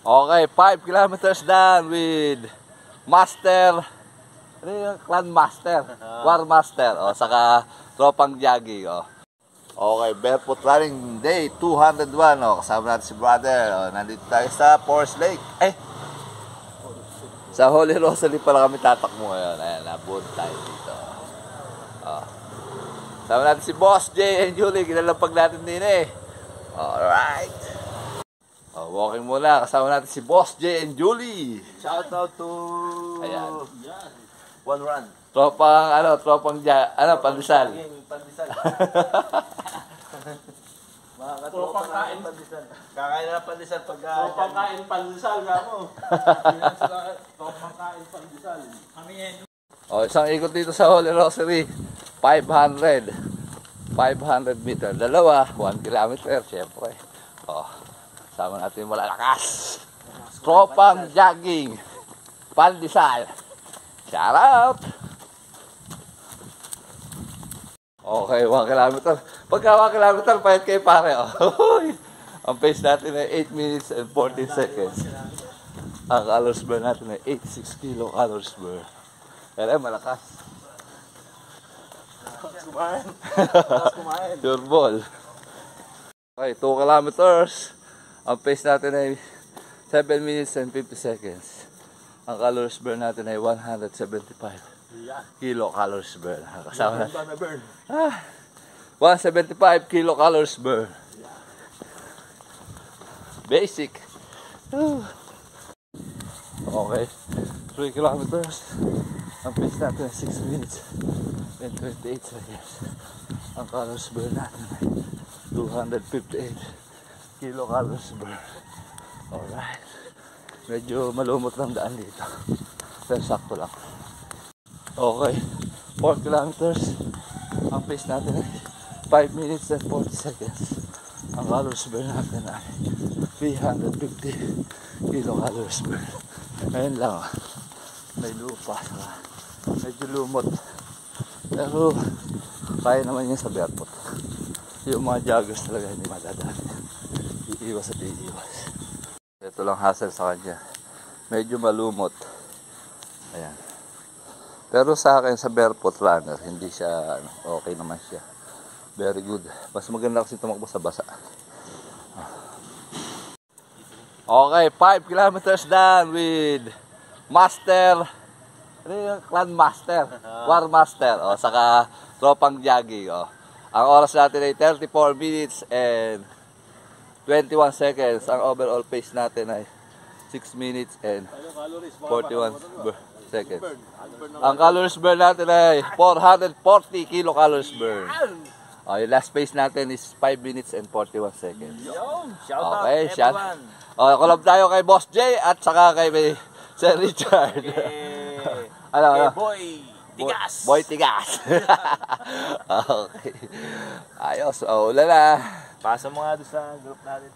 Okay, 5 kilometers down with Master. Ano yung Clan Master? War Master. O, saka tropang jogging. O. Okay, barefoot running day 201. O, kasama natin si brother. O, nandito tayo sa Forest Lake. Sa Holy Rosary pala kami tatakbo ngayon. Ayan, nabuod tayo dito. O. Kasama natin si Boss J and Julie. Kinalapag natin din eh. Alright. Walking muna. Kasama natin si Boss J and Julie. Shout out to Ayan. One Run. Tropang pandesal. Pandesal. Tropang kain pandesal. Kakain na pandesal pag Tropang kain pandesal mo. Tropang kain pandesal. Kami yan. Isang ikot dito sa Holy Rosary. 500 meter. Dalawa, 1 kilometer. Siyempre. Sama natin malalakas. Tropang jogging. Pandesal. Shout out! Okay, 1 kilometer. Pagka 1 kilometer, pahit kayo pare. Ang pace natin ay 8 minutes and 14 seconds. Ang calories burn natin ay 86 kilo calories burn. Kaya malakas. kumain. Pure ball. Okay, 2 kilometers. Ang pace natin ay 7 minutes and 50 seconds. Ang calories burn natin ay 175 kilocalories burn. Kasama na. 175 kilocalories burn. Basic. Okay. 3 kilometers. Ang pace natin ay 6 minutes and 28 seconds. Ang calories burn natin ay 258 kilocalories burn. Alright. Medyo malumot lang daan dito. Pero sakto lang. Okay. 4 kilometers. Ang pace natin ay 5 minutes and 40 seconds. Ang calories burn natin ay 350 kilocalories burn. Ngayon lang. May lupa. Medyo lumot. Pero kaya naman yan sa barefoot. Yung mga joggers talaga hindi madadali. Iiwas at iiwas. Ito lang hassle sa kanya. Medyo malumot. Ayan. Pero sa akin sa barefoot runner, hindi siya okay naman siya. Very good. Mas maganda kasi tumakbo sa basa. Okay, 5 kilometers down with Master. Ano yung Clan Master? War Master. O, saka tropang jogging. O. Ang oras natin ay 34 minutes and 21 seconds. Ang overall pace natin ay 6 minutes and 41 seconds. Ang calories burn natin ay 440 kilocalories burn. Yung last pace natin is 5 minutes and 41 seconds. Shout out Okay, shout. everyone. Collab tayo kay Boss J at saka kay Sir Richard. Ano? Boy Tigas. Boy Tigas. Okay. Ayos. Ulan na. Pasa mo nga doon sa group natin.